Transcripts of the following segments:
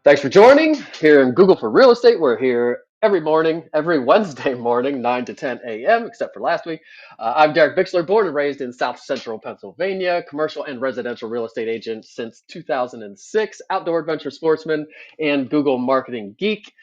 Thanks for joining here in Google for Real Estate. We're here every morning, every Wednesday morning, 9 to 10 a.m., except for last week. I'm Derek Bixler, born and raised in South Central Pennsylvania, commercial and residential real estate agent since 2006, outdoor adventure sportsman, and Google marketing geek.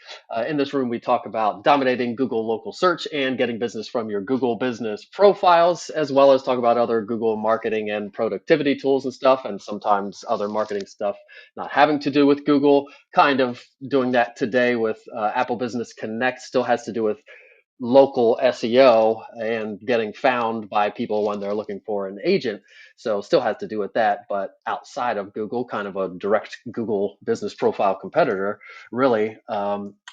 In this room, we talk about dominating Google local search and getting business from your Google business profiles, as well as talk about other Google marketing and productivity tools and stuff, and sometimes other marketing stuff not having to do with Google. Kind of doing that today with Apple Business Connect. Still has to do with local SEO and getting found by people when they're looking for an agent. So still has to do with that, but outside of Google, kind of a direct Google business profile competitor, really.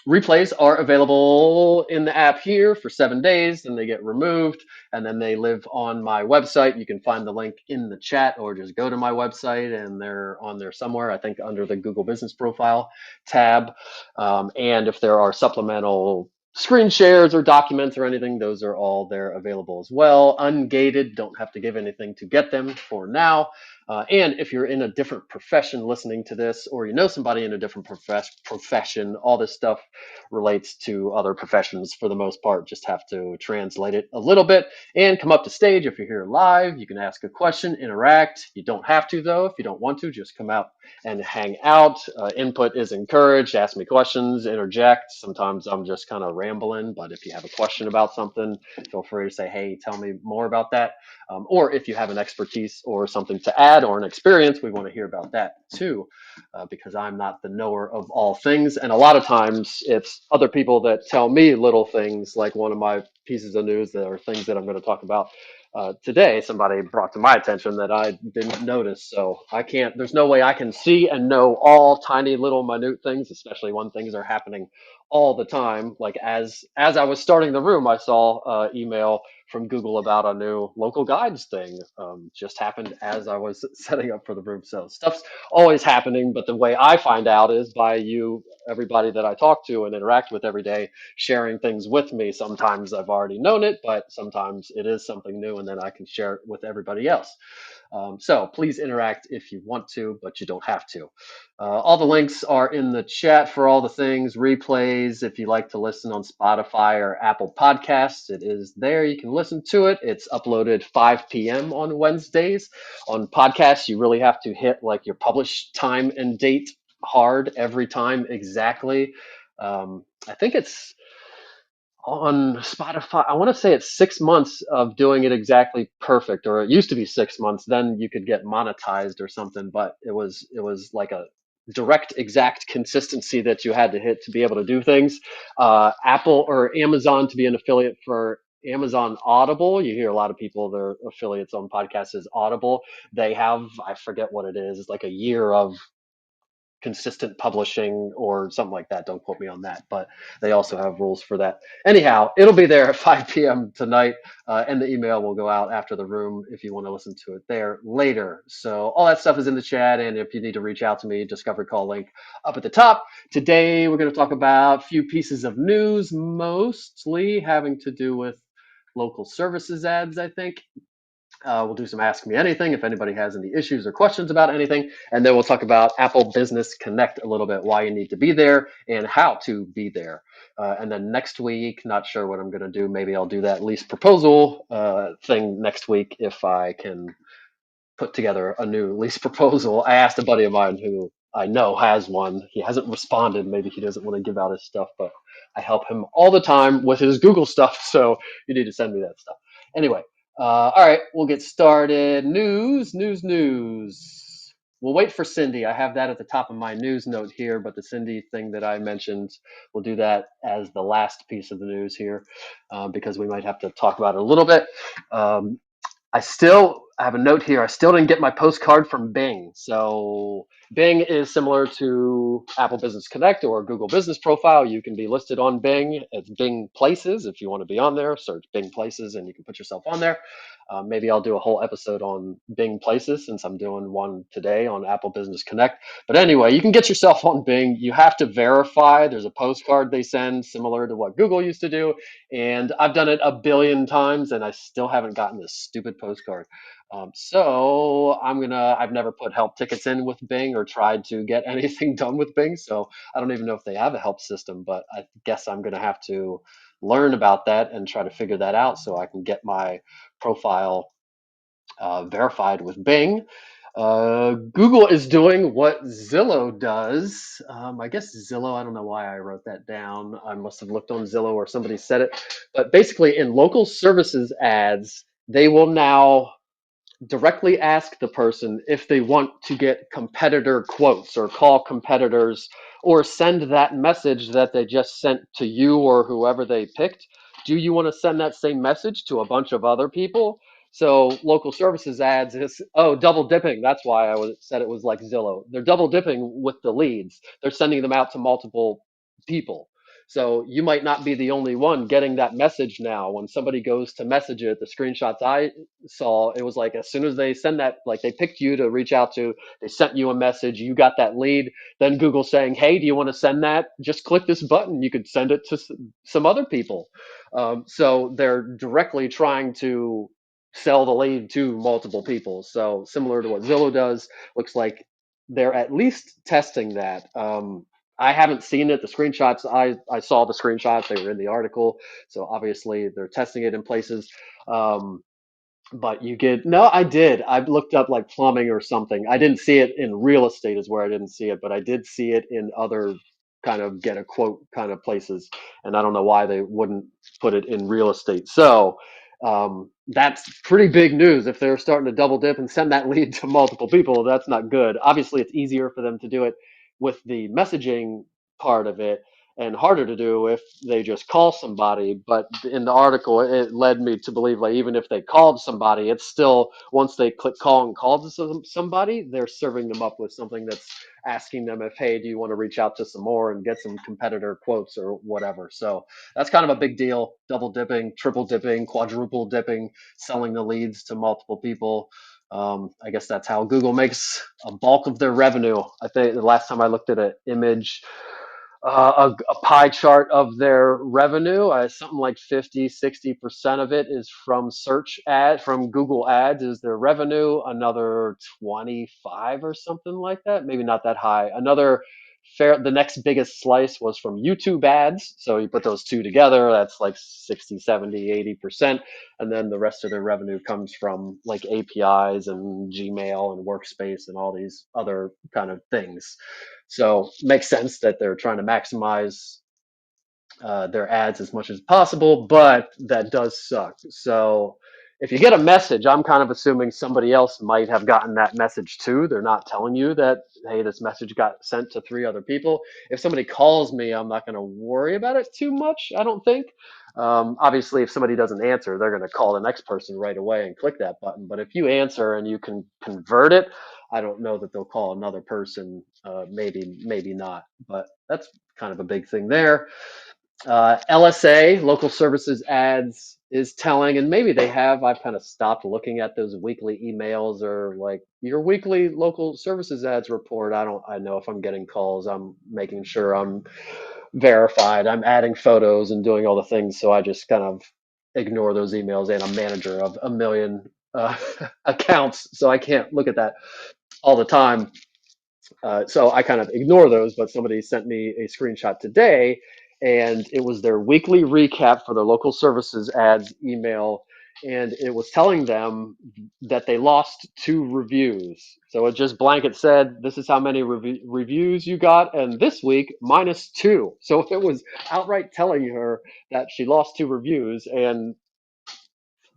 Replays are available in the app here for 7 days, then they get removed, and then they live on my website. You can find the link in the chat or just go to my website and they're on there somewhere, I think under the Google Business Profile tab. And if there are supplemental screen shares or documents or anything, those are all there available as well. Ungated, don't have to give anything to get them for now. And if you're in a different profession listening to this, or you know somebody in a different profession, all this stuff relates to other professions for the most part. Just have to translate it a little bit and come up to stage. If you're here live, you can ask a question, interact. You don't have to, though. If you don't want to, just come out and hang out. Input is encouraged. Ask me questions, interject. Sometimes I'm just kind of rambling, but if you have a question about something, feel free to say, hey, tell me more about that. Or if you have an expertise or something to add or an experience, we want to hear about that too, because I'm not the knower of all things. And a lot of times it's other people that tell me little things, like one of my pieces of news that are things that I'm going to talk about today. Somebody brought to my attention that I didn't notice. So I can't, there's no way I can see and know all tiny little minute things, especially when things are happening all the time. Like as I was starting the room, I saw email from Google about a new local guides thing. Just happened as I was setting up for the room. So stuff's always happening, but the way I find out is by you, everybody that I talk to and interact with every day, sharing things with me. Sometimes I've already known it, but sometimes it is something new, and then I can share it with everybody else. So please interact if you want to, but you don't have to. All the links are in the chat for all the things, replays. If you like to listen on Spotify or Apple Podcasts, it is there. You can listen to it. It's uploaded 5 p.m. on Wednesdays. On podcasts, you really have to hit like your publish time and date hard every time exactly. I think it's on Spotify. I want to say it's 6 months of doing it exactly perfect, or it used to be 6 months. Then you could get monetized or something, but it was like a direct, exact consistency that you had to hit to be able to do things. Apple or Amazon to be an affiliate for Amazon Audible. You hear a lot of people, their affiliates on podcasts is Audible. They have, I forget what it is, it's like a year of consistent publishing or something like that. Don't quote me on that, but they also have rules for that. Anyhow, it'll be there at 5 p.m. tonight, and the email will go out after the room if you want to listen to it there later. So all that stuff is in the chat, and if you need to reach out to me, Discovery Call link up at the top. Today, we're going to talk about a few pieces of news, mostly having to do with local services ads, I think. We'll do some Ask Me Anything if anybody has any issues or questions about anything. And then we'll talk about Apple Business Connect a little bit, why you need to be there and how to be there. And then next week, not sure what I'm going to do. Maybe I'll do that lease proposal thing next week if I can put together a new lease proposal. I asked a buddy of mine who I know has one. He hasn't responded. Maybe he doesn't want to give out his stuff, but I help him all the time with his Google stuff. So you need to send me that stuff. Anyway, all right, we'll get started. News. We'll wait for Cindy. I have that at the top of my news note here, but the Cindy thing that I mentioned, we'll do that as the last piece of the news here because we might have to talk about it a little bit. I have a note here. I still didn't get my postcard from Bing. So Bing is similar to Apple Business Connect or Google Business Profile. You can be listed on Bing. It's Bing Places. If you want to be on there, search Bing Places and you can put yourself on there. Maybe I'll do a whole episode on Bing Places since I'm doing one today on Apple Business Connect. But anyway, you can get yourself on Bing. You have to verify. There's a postcard they send similar to what Google used to do. And I've done it a billion times and I still haven't gotten this stupid postcard. So I've never put help tickets in with Bing or tried to get anything done with Bing. So I don't even know if they have a help system, but I guess I'm gonna have to learn about that and try to figure that out so I can get my profile verified with Bing. Google is doing what Zillow does. I guess Zillow, I don't know why I wrote that down. I must have looked on Zillow or somebody said it. But basically, in local services ads, they will now directly ask the person if they want to get competitor quotes or call competitors or send that message that they just sent to you or whoever they picked. Do you want to send that same message to a bunch of other people? So local services ads is, oh, double dipping. That's why said it was like Zillow. They're double dipping with the leads. They're sending them out to multiple people. So you might not be the only one getting that message now. When somebody goes to message it, the screenshots I saw, it was like as soon as they send that, like they picked you to reach out to, they sent you a message, you got that lead, then Google saying, hey, do you want to send that? Just click this button. You could send it to some other people. So they're directly trying to sell the lead to multiple people. So similar to what Zillow does, looks like they're at least testing that. I haven't seen it. The screenshots, I saw the screenshots. They were in the article. So obviously they're testing it in places. Um, but you get, no, I did. I looked up like plumbing or something. I didn't see it in real estate is where I didn't see it, but I did see it in other kind of get a quote kind of places. And I don't know why they wouldn't put it in real estate. So that's pretty big news. If they're starting to double dip and send that lead to multiple people, that's not good. Obviously, it's easier for them to do it with the messaging part of it and harder to do if they just call somebody. But in the article, it led me to believe like even if they called somebody, it's still once they click call and call to somebody, they're serving them up with something that's asking them if, hey, do you want to reach out to some more and get some competitor quotes or whatever. So that's kind of a big deal. Double dipping, triple dipping, quadruple dipping, selling the leads to multiple people. I guess that's how Google makes a bulk of their revenue. I think the last time I looked at an image, a pie chart of their revenue. Something like 50, 60% of it is from from Google ads is their revenue. Another 25 or something like that. Maybe not that high. The next biggest slice was from YouTube ads. So you put those two together, that's like 60, 70, 80%. And then the rest of their revenue comes from like APIs and Gmail and Workspace and all these other kind of things. So it makes sense that they're trying to maximize their ads as much as possible, but that does suck. So if you get a message, I'm kind of assuming somebody else might have gotten that message too. They're not telling you that, hey, this message got sent to three other people. If somebody calls me, I'm not going to worry about it too much, I don't think. Obviously, if somebody doesn't answer, they're going to call the next person right away and click that button. But if you answer and you can convert it, I don't know that they'll call another person. Maybe not. But that's kind of a big thing there. LSA, local services ads, is telling, and maybe they have. I've kind of stopped looking at those weekly emails or like your weekly local services ads report. I know if I'm getting calls, I'm making sure I'm verified. I'm adding photos and doing all the things. So I just kind of ignore those emails. And I'm a manager of a million accounts, so I can't look at that all the time. So I kind of ignore those, but somebody sent me a screenshot today, and it was their weekly recap for their local services ads email, and it was telling them that they lost two reviews. So it just blanket said, this is how many reviews you got, and this week, minus two. So it was outright telling her that she lost two reviews, and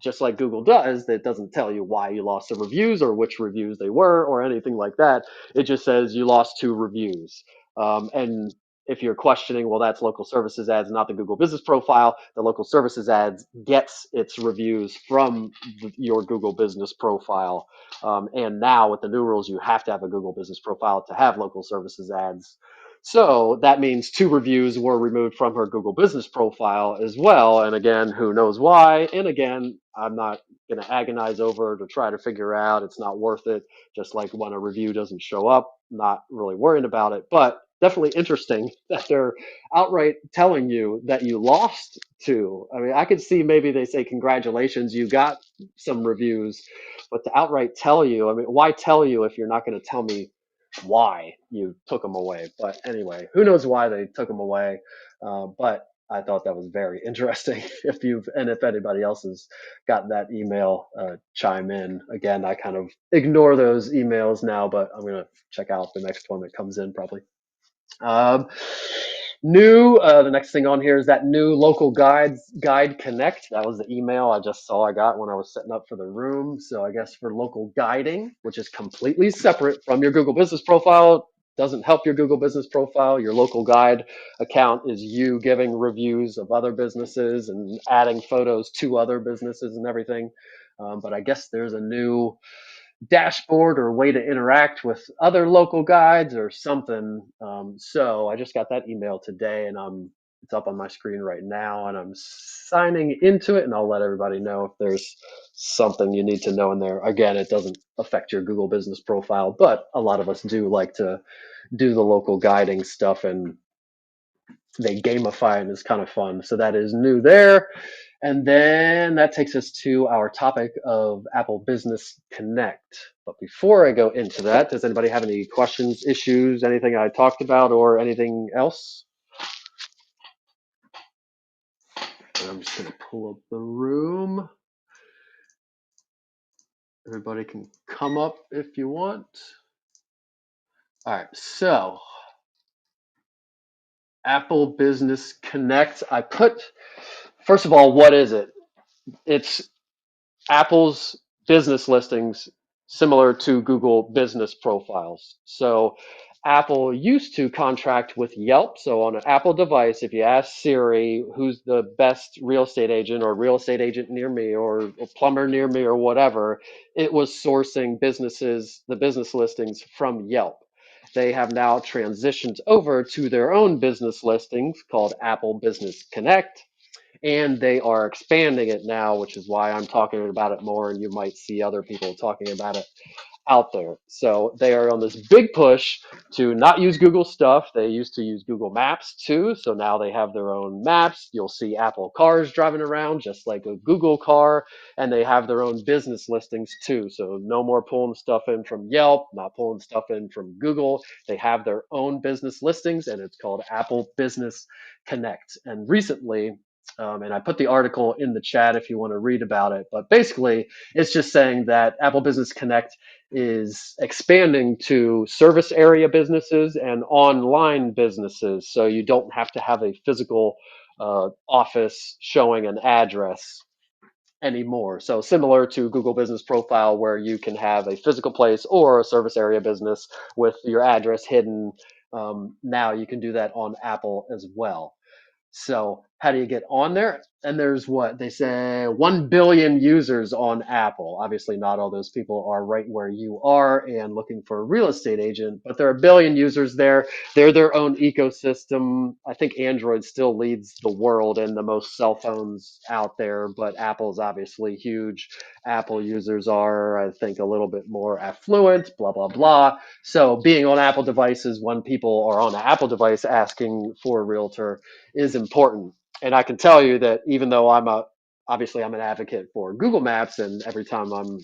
just like Google does, that doesn't tell you why you lost the reviews or which reviews they were or anything like that. It just says you lost two reviews. And if you're questioning, well, that's local services ads, not the Google business profile. The local services ads gets its reviews from your Google business profile. And now with the new rules, you have to have a Google business profile to have local services ads. So that means two reviews were removed from her Google business profile as well. And again, who knows why? And again, I'm not going to agonize over to try to figure out. It's not worth it. Just like when a review doesn't show up, not really worrying about it. But definitely interesting that they're outright telling you that you lost to. I mean, I could see maybe they say congratulations, you got some reviews, but to outright tell you, I mean, why tell you if you're not going to tell me why you took them away? But anyway, who knows why they took them away? But I thought that was very interesting. If anybody else has gotten that email, chime in. Again, I kind of ignore those emails now, but I'm gonna check out the next one that comes in probably. Um, the next thing on here is that new local guide connect. That was the email I just saw I got when I was setting up for the room. So I guess for local guiding, which is completely separate from your Google Business profile, doesn't help your Google Business profile. Your local guide account is you giving reviews of other businesses and adding photos to other businesses and everything. But I guess there's a new dashboard or way to interact with other local guides or something. So I just got that email today, and it's up on my screen right now, and I'm signing into it, and I'll let everybody know if there's something you need to know in there. Again, it doesn't affect your Google Business profile, but a lot of us do like to do the local guiding stuff, and they gamify it, and it's kind of fun. So that is new there. And then that takes us to our topic of Apple Business Connect. But before I go into that, does anybody have any questions, issues, anything I talked about, or anything else? And I'm just going to pull up the room. Everybody can come up if you want. All right, so Apple Business Connect. First of all, what is it? It's Apple's business listings similar to Google business profiles. So Apple used to contract with Yelp. So on an Apple device, if you ask Siri who's the best real estate agent or real estate agent near me or a plumber near me or whatever, it was sourcing the business listings from Yelp. They have now transitioned over to their own business listings called Apple Business Connect, and they are expanding it now, which is why I'm talking about it more, and you might see other people talking about it out there. So they are on this big push to not use Google stuff. They used to use Google Maps too, so now they have their own maps. You'll see Apple cars driving around just like a Google car, and they have their own business listings too. So no more pulling stuff in from Yelp, not pulling stuff in from Google. They have their own business listings, and it's called Apple Business Connect. And recently, and I put the article in the chat if you want to read about it, but basically it's just saying that Apple Business Connect is expanding to service area businesses and online businesses. So you don't have to have a physical office showing an address anymore. So similar to Google Business Profile, where you can have a physical place or a service area business with your address hidden. Now you can do that on Apple as well. So how do you get on there? And there's what they say 1 billion users on Apple. Obviously, not all those people are right where you are and looking for a real estate agent, but there are a billion users there. They're their own ecosystem. I think Android still leads the world in the most cell phones out there, but Apple's obviously huge. Apple users are, I think, a little bit more affluent, blah, blah, blah. So being on Apple devices when people are on an Apple device asking for a realtor is important. And I can tell you that even though obviously I'm an advocate for Google Maps, and every time I'm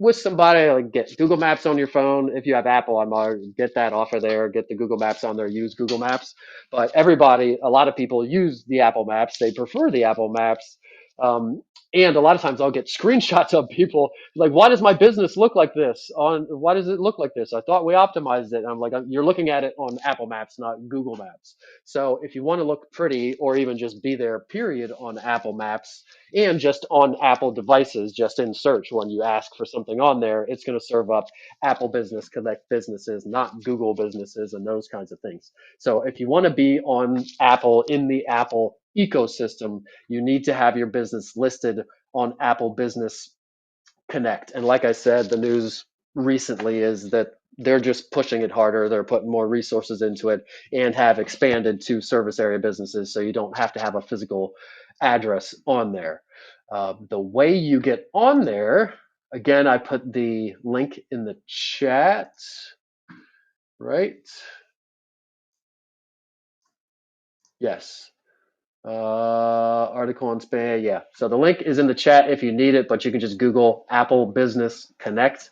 with somebody, like get Google Maps on your phone. If you have Apple, I'm get that off of there, get the Google Maps on there, use Google Maps. But a lot of people use the Apple Maps. They prefer the Apple Maps. Um, and a lot of times I'll get screenshots of people like, why does my business look like this? Why does it look like this? I thought we optimized it. And I'm like, you're looking at it on Apple Maps, not Google Maps. So if you want to look pretty or even just be there, period, on Apple Maps, and just on Apple devices, just in search, when you ask for something on there, it's going to serve up Apple Business Connect businesses, not Google businesses and those kinds of things. So if you want to be on Apple, in the Apple ecosystem, you need to have your business listed on Apple Business Connect. And like I said, the news recently is that they're just pushing it harder. They're putting more resources into it and have expanded to service area businesses. So you don't have to have a physical address on there. The way you get on there, again, I put the link in the chat, right? Yes. Article on spam. Yeah. So the link is in the chat if you need it, but you can just Google Apple Business Connect,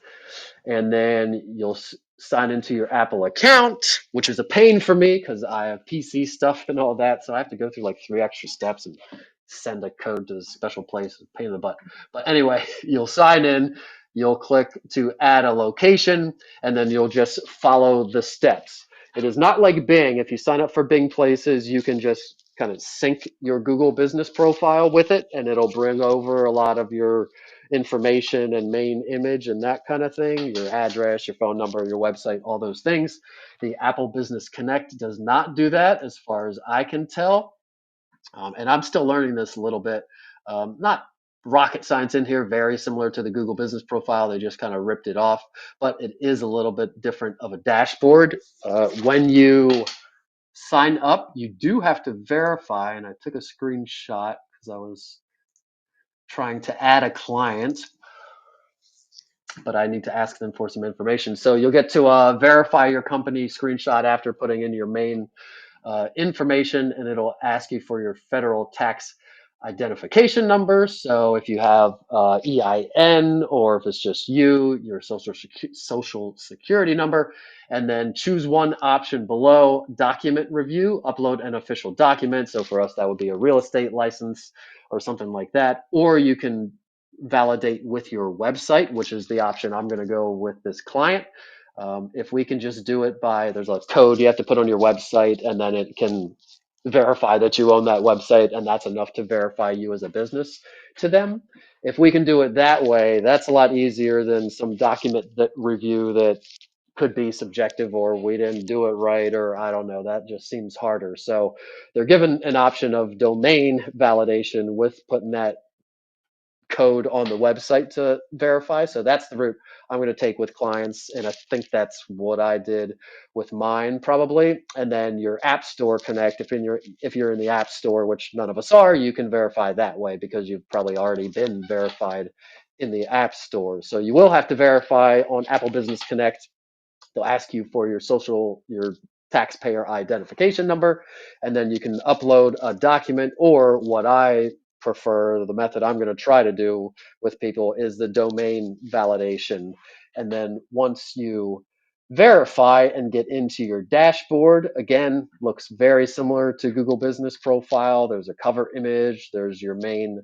and then you'll sign into your Apple account, which is a pain for me because I have PC stuff and all that. So I have to go through like 3 extra steps and send a code to a special place. Pain in the butt. But anyway, you'll sign in, you'll click to add a location, and then you'll just follow the steps. It is not like Bing. If you sign up for Bing Places, you can just kind of sync your Google business profile with it, and it'll bring over a lot of your information and main image and that kind of thing, your address, your phone number, your website, all those things. The Apple Business Connect does not do that as far as I can tell. And I'm still learning this a little bit. Not rocket science in here, very similar to the Google Business Profile. They just kind of ripped it off, but it is a little bit different of a dashboard. When you sign up, you do have to verify, and I took a screenshot because I was trying to add a client, but I need to ask them for some information. So you'll get to verify your company screenshot after putting in your main information, and it'll ask you for your federal tax identification number. So if you have EIN, or if it's just you, your social security number, and then choose one option below, document review, upload an official document. So for us, that would be a real estate license or something like that. Or you can validate with your website, which is the option I'm going to go with this client. If we can just do it by, there's a code you have to put on your website, and then it can verify that you own that website, and that's enough to verify you as a business to them. If we can do it that way, that's a lot easier than some document that review that could be subjective, or we didn't do it right, or I don't know. That just seems harder. So they're given an option of domain validation with putting that code on the website to verify. So that's the route I'm going to take with clients. And I think that's what I did with mine probably. And then your App Store Connect, if you're in the App Store, which none of us are, you can verify that way because you've probably already been verified in the App Store. So you will have to verify on Apple Business Connect. They'll ask you for your taxpayer identification number, and then you can upload a document, or what I prefer, the method I'm going to try to do with people is the domain validation. And then once you verify and get into your dashboard, again, looks very similar to Google Business Profile. There's a cover image, there's your main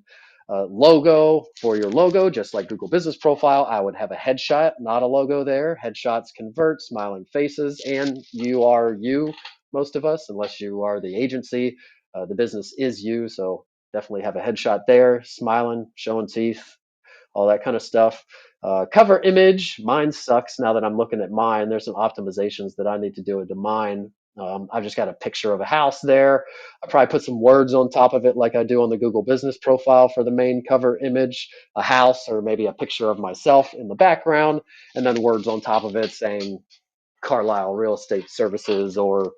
logo for your logo, just like Google Business Profile. I would have a headshot, not a logo there. Headshots convert, smiling faces, and you are you, most of us, unless you are the agency. The business is you, so definitely have a headshot there, smiling, showing teeth, all that kind of stuff. Cover image, mine sucks now that I'm looking at mine. There's some optimizations that I need to do into mine. I've just got a picture of a house there. I probably put some words on top of it like I do on the Google Business Profile for the main cover image, a house, or maybe a picture of myself in the background, and then words on top of it saying Carlisle Real Estate Services, or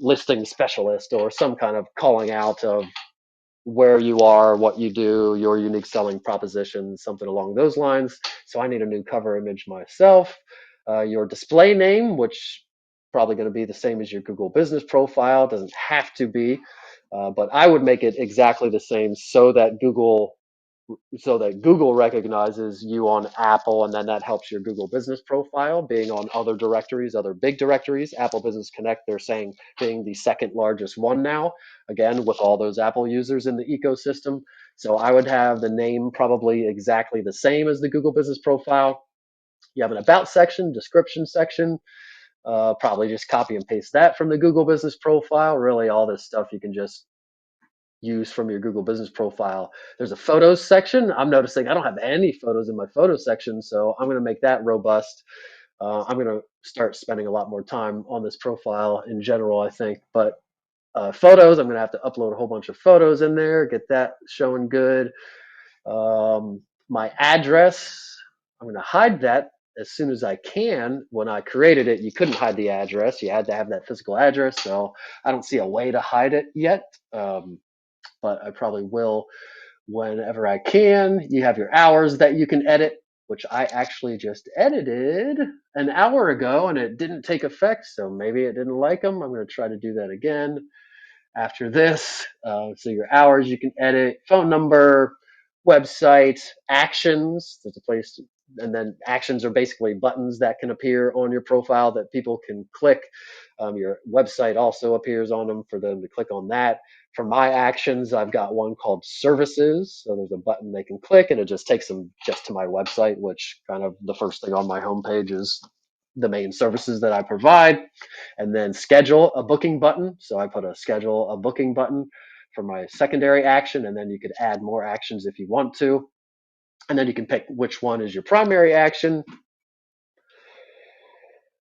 listing specialist, or some kind of calling out of where you are, what you do, your unique selling proposition, something along those lines. So I need a new cover image myself. Your display name, which probably going to be the same as your Google Business Profile, doesn't have to be, but I would make it exactly the same so that Google recognizes you on Apple, and then that helps your Google Business Profile being on other directories, other big directories. Apple Business Connect, they're saying, being the second largest one now, again, with all those Apple users in the ecosystem. So I would have the name probably exactly the same as the Google Business Profile. You have an about section, description section. Probably just copy and paste that from the Google Business Profile. Really, all this stuff you can just use from your Google Business Profile. There's a photos section. I'm noticing I don't have any photos in my photo section, so I'm going to make that robust. I'm going to start spending a lot more time on this profile in general, I think. But photos, I'm going to have to upload a whole bunch of photos in there, get that showing good. My address, I'm going to hide that as soon as I can. When I created it, you couldn't hide the address. You had to have that physical address, so I don't see a way to hide it yet. But I probably will whenever I can. You have your hours that you can edit, which I actually just edited an hour ago and it didn't take effect. So maybe it didn't like them. I'm going to try to do that again. after this. So your hours you can edit, phone number, website, actions. There's a place, and then actions are basically buttons that can appear on your profile that people can click. Your website also appears on them for them to click on that. For my actions, I've got one called services. So there's a button they can click and it just takes them just to my website, which kind of the first thing on my homepage is the main services that I provide. And then schedule a booking button. So I put a schedule a booking button for my secondary action, and then you could add more actions if you want to. And then you can pick which one is your primary action.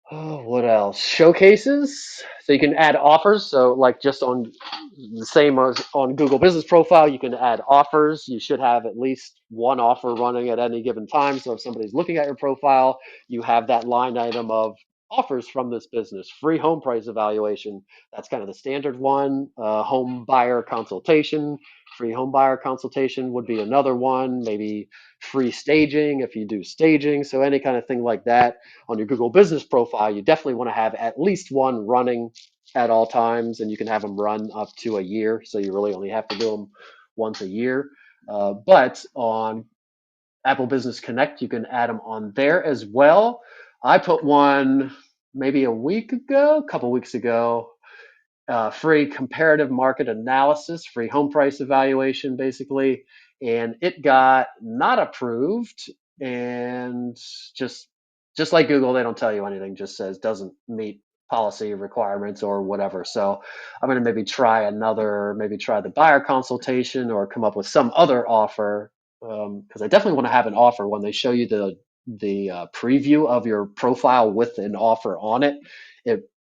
Oh, what else? Showcases. So you can add offers. So like just on the same as on Google Business Profile, you can add offers. You should have at least one offer running at any given time. So if somebody's looking at your profile, you have that line item of offers from this business. Free home price evaluation. That's kind of the standard one. Home buyer consultation. Free home buyer consultation would be another one. Maybe free staging if you do staging. So any kind of thing like that on your Google Business Profile, you definitely want to have at least one running at all times, and you can have them run up to a year. So you really only have to do them once a year. But on Apple Business Connect, you can add them on there as well. I put one maybe a couple weeks ago, free comparative market analysis, free home price evaluation, basically. And it got not approved. And just like Google, they don't tell you anything, just says doesn't meet policy requirements or whatever. So I'm going to maybe try the buyer consultation or come up with some other offer. Because I definitely want to have an offer when they show you the preview of your profile with an offer on it.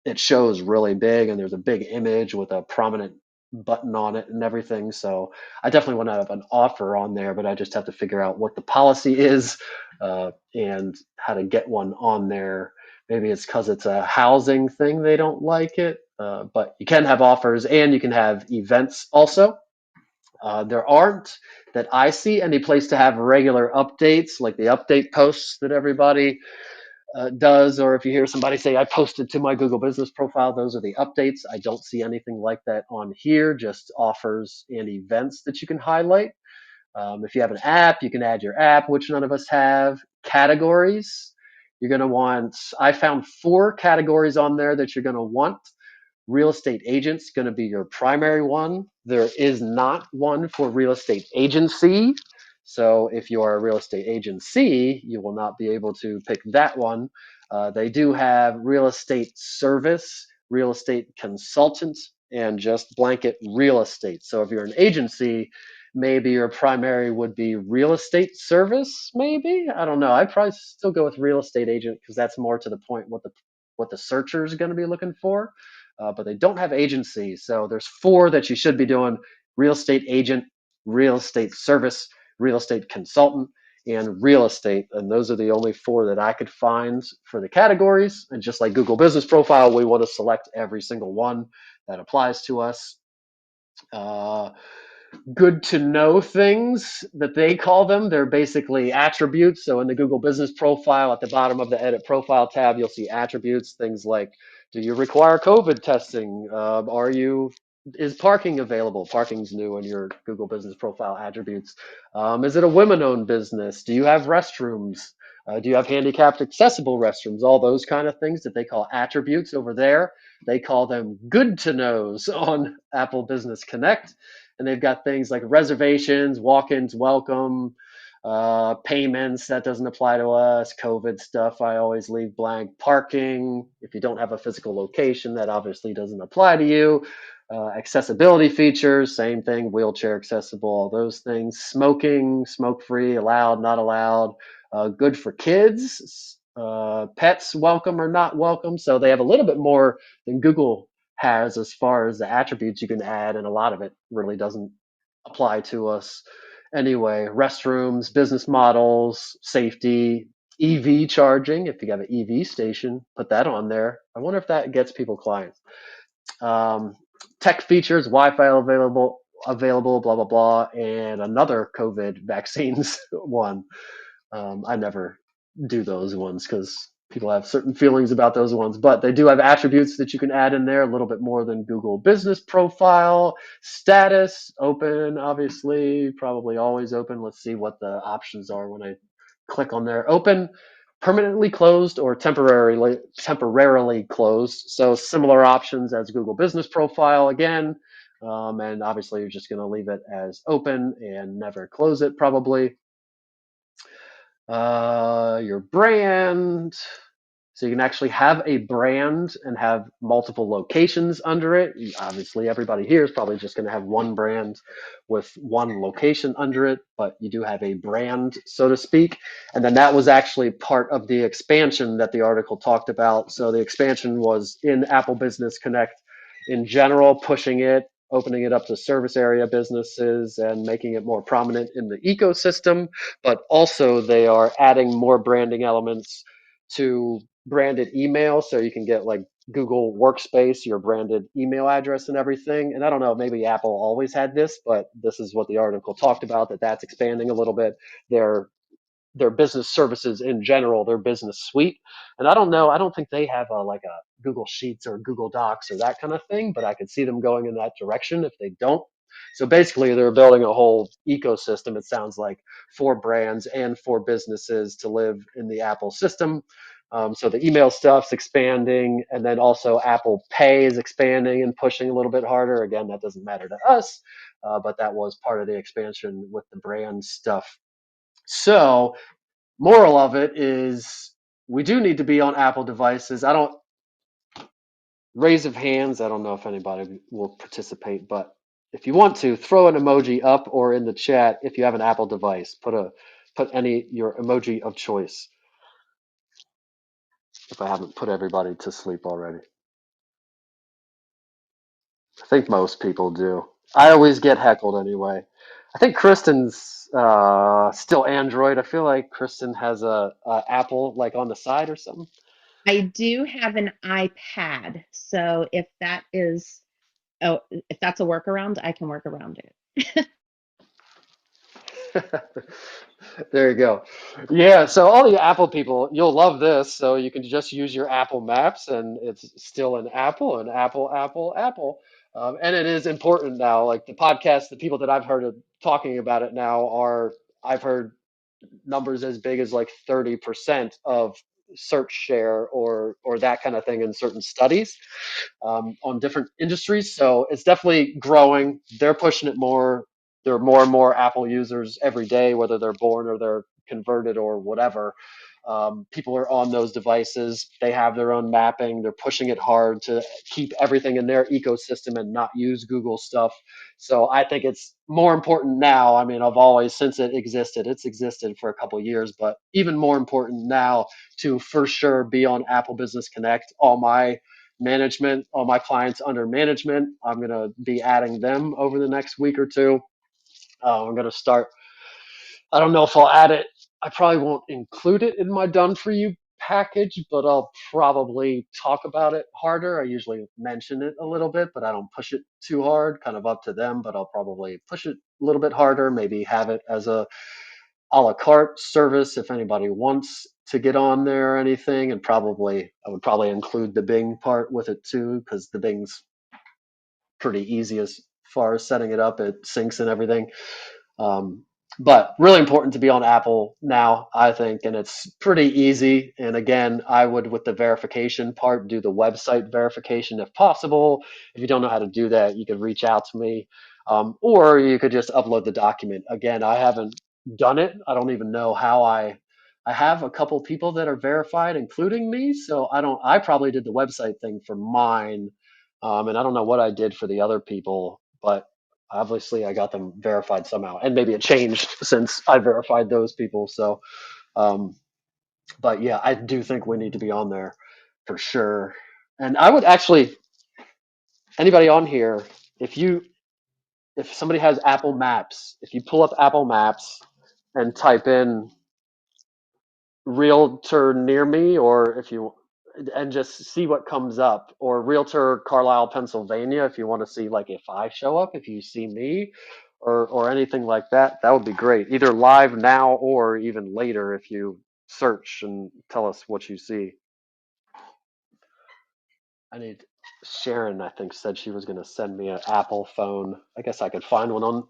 It shows really big, and there's a big image with a prominent button on it and everything. So I definitely want to have an offer on there, but I just have to figure out what the policy is and how to get one on there. Maybe it's because it's a housing thing, they don't like it. But you can have offers and you can have events also. There aren't, that I see, any place to have regular updates, like the update posts that everybody does, or if you hear somebody say, I posted to my Google Business Profile, those are the updates. I don't see anything like that on here, just offers and events that you can highlight. If you have an app, you can add your app, which none of us have. Categories. You're going to want, I found 4 categories on there that you're going to want. Real estate agent's going to be your primary one. There is not one for real estate agency. So if you are a real estate agency, you will not be able to pick that one. They do have real estate service, real estate consultant, and just blanket real estate. So if you're an agency, maybe your primary would be real estate service, maybe. I don't know. I'd probably still go with real estate agent because that's more to the point what the searcher is going to be looking for. But they don't have agency. So there's 4 that you should be doing: real estate agent, real estate service, real estate consultant, and real estate. And those are the only 4 that I could find for the categories. And just like Google Business Profile, we want to select every single one that applies to us. Uh, Good to know things that they call them. They're basically attributes. So in the Google Business Profile, at the bottom of the Edit Profile tab, you'll see attributes, things like, do you require COVID testing? Is parking available? Parking's new in your Google Business Profile attributes. Is it a women-owned business? Do you have restrooms? Do you have handicapped accessible restrooms? All those kind of things that they call attributes over there. They call them good to knows on Apple Business Connect. And they've got things like reservations, walk-ins, welcome, payments. That doesn't apply to us. COVID stuff, I always leave blank. Parking, if you don't have a physical location, that obviously doesn't apply to you. Accessibility features, same thing, wheelchair accessible, all those things. Smoking, smoke-free, allowed, not allowed. Good for kids. Pets, welcome or not welcome. So they have a little bit more than Google has as far as the attributes you can add, and a lot of it really doesn't apply to us anyway. Restrooms, business models, safety, EV charging. If you have an EV station, put that on there. I wonder if that gets people clients. Tech features, Wi-Fi available, blah blah blah, and another COVID vaccines one. I never do those ones because People have certain feelings about those ones, but they do have attributes that you can add in there a little bit more than Google Business Profile. Status, open, obviously, probably always open. Let's see what the options are when I click on there. Open, permanently closed, or temporarily closed. So similar options as Google Business Profile again. And obviously, you're just going to leave it as open and never close it, probably. Your brand. So you can actually have a brand and have multiple locations under it. Obviously, everybody here is probably just going to have one brand with one location under it, but you do have a brand, so to speak. And then that was actually part of the expansion that the article talked about. So the expansion was in Apple Business Connect in general, pushing it, opening it up to service area businesses and making it more prominent in the ecosystem. But also, they are adding more branding elements to branded email, so you can get like Google Workspace, your branded email address and everything. And I don't know, maybe Apple always had this, but this is what the article talked about, that that's expanding a little bit. Their business services in general, their business suite. And I don't know, I don't think they have a like a Google Sheets or Google Docs or that kind of thing, but I could see them going in that direction if they don't. So basically, they're building a whole ecosystem, it sounds like, for brands and for businesses to live in the Apple system. So the email stuff's expanding, and then also Apple Pay is expanding and pushing a little bit harder. Again, that doesn't matter to us, but that was part of the expansion with the brand stuff. So moral of it is we do need to be on Apple devices. I don't raise of hands. I don't know if anybody will participate, but if you want to, throw an emoji up or in the chat if you have an Apple device. Put any your emoji of choice. If I haven't put everybody to sleep already, I think most people do. I always get heckled anyway. I think Kristen's still Android. I feel like Kristen has a Apple like on the side or something. I do have an iPad, so if that is, oh, if that's a workaround, I can work around it. There you go. Yeah, so all the Apple people, you'll love this. So you can just use your Apple Maps, and it's still an Apple, and Apple, Apple, Apple. And it is important now. Like the podcast, the people that I've heard of talking about it now are, I've heard numbers as big as like 30% of search share or that kind of thing in certain studies on different industries. So it's definitely growing. They're pushing it more. There are more and more Apple users every day, whether they're born or they're converted or whatever. People are on those devices. They have their own mapping. They're pushing it hard to keep everything in their ecosystem and not use Google stuff. So I think it's more important now. I mean, I've always, since it existed, it's existed for a couple of years, but even more important now to for sure be on Apple Business Connect. All my clients under management, I'm going to be adding them over the next week or two. I'm going to start, I don't know if I'll add it. I probably won't include it in my done for you package, but I'll probably talk about it harder. I usually mention it a little bit, but I don't push it too hard, kind of up to them, but I'll probably push it a little bit harder, maybe have it as a la carte service if anybody wants to get on there or anything. And probably, I would probably include the Bing part with it too, because the Bing's pretty easy as far as setting it up. It syncs and everything. Um, but really important to be on Apple now, I think, and it's pretty easy. And again, I would, with the verification part, do the website verification if possible. If you don't know how to do that, you could reach out to me, or you could just upload the document. Again, I haven't done it. I don't even know how I have a couple people that are verified, including me. So I don't. I probably did the website thing for mine, and I don't know what I did for the other people, but obviously I got them verified somehow, and maybe it changed since I verified those people. So, um, but yeah, I do think we need to be on there for sure. And I would actually, anybody on here, if you, if somebody has Apple Maps, if you pull up Apple Maps and type in realtor near me, or if you, and just see what comes up, or realtor Carlisle, Pennsylvania, if you want to see like if I show up, if you see me, or anything like that, that would be great. Either live now or even later if you search and tell us what you see. I need Sharon, I think, said she was going to send me an Apple phone. I guess I could find one on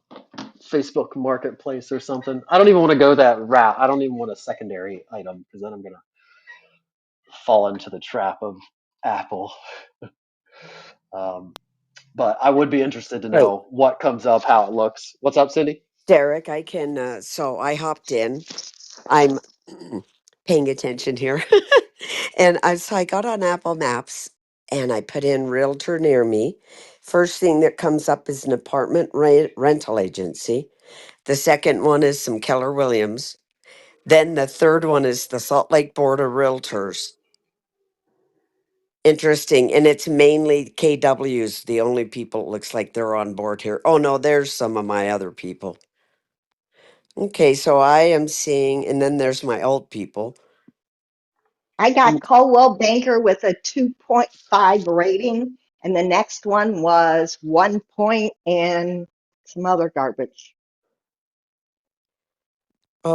Facebook Marketplace or something. I don't even want to go that route. I don't even want a secondary item because then I'm going to fall into the trap of Apple. Um, but I would be interested to Hey, know what comes up, how it looks. What's up, Cindy? Derek, I can. So I hopped in. I'm paying attention here. So I got on Apple Maps and I put in realtor near me. First thing that comes up is an apartment rental agency. The second one is some Keller Williams. Then the third one is the Salt Lake Board of Realtors. Interesting. And it's mainly KWs, the only people it looks like they're on board here. Oh, no, there's some of my other people. Okay, so I am seeing, and then there's my old people. I got Mm. Coldwell Banker with a 2.5 rating, and the next one was 1 point and some other garbage.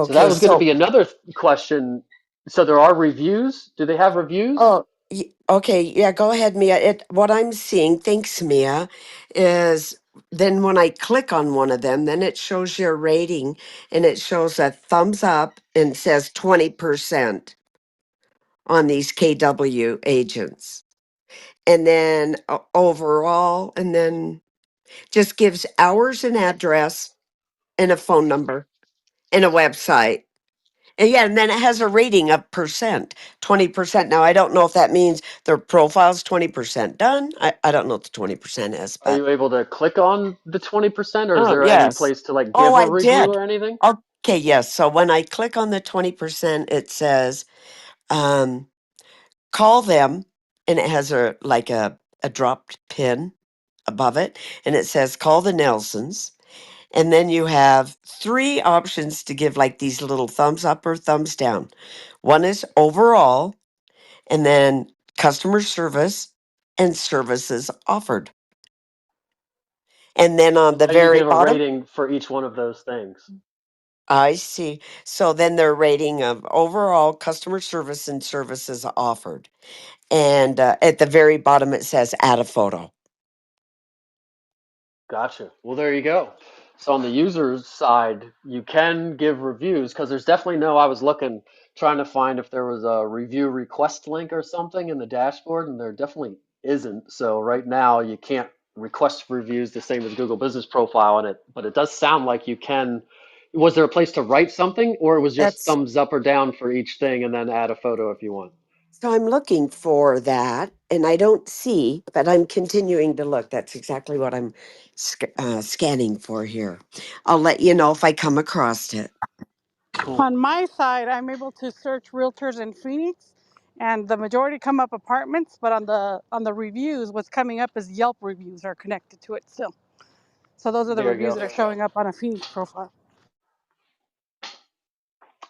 So that Okay, was going to so be another question. So there are reviews. Do they have reviews? okay, yeah, go ahead, Mia. What I'm seeing, thanks, Mia, is then when I click on one of them, then it shows your rating, and it shows a thumbs up and says 20% on these KW agents, and then overall, and then just gives hours and address and a phone number and a website. And yeah, and then it has a rating of percent, 20%. Now, I don't know if that means their profile's 20% done. I don't know what the 20% is, Are but you able to click on the 20%, or is there any yes. place to like Oh, give a I review did. or anything? Okay, yes. So when I click on the 20%, it says um, call them, and it has a dropped pin above it, and it says call the Nelsons. And then you have three options to give like these little thumbs up or thumbs down. One is overall, and then customer service and services offered. And then on the And you very give a bottom, rating for each one of those things. I see. So then their rating of overall customer service and services offered. And at the very bottom, it says add a photo. Gotcha. Well, there you go. So on the user's side, you can give reviews because there's definitely no, I was looking, trying to find if there was a review request link or something in the dashboard, and there definitely isn't. So right now you can't request reviews the same as Google Business Profile in it, but it does sound like you can. Was there a place to write something, or it was just That's thumbs up or down for each thing and then add a photo if you want? so I'm looking for that, and I don't see, but I'm continuing to look. That's exactly what I'm scanning for here. I'll let you know if I come across it. Cool. On my side, I'm able to search realtors in Phoenix, and the majority come up apartments. But on the reviews, what's coming up is Yelp reviews are connected to it still. So those are the There you reviews go. that are showing up on a Phoenix profile.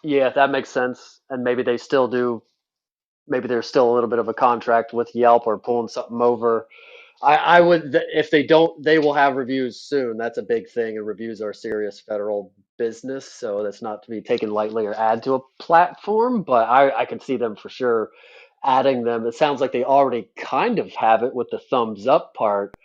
Yeah, that makes sense. And maybe they still do, maybe there's still a little bit of a contract with Yelp or pulling something over. I would, if they don't, they will have reviews soon. That's a big thing, and reviews are serious federal business, so that's not to be taken lightly or add to a platform. But I can see them for sure adding them. It sounds like they already kind of have it with the thumbs up part.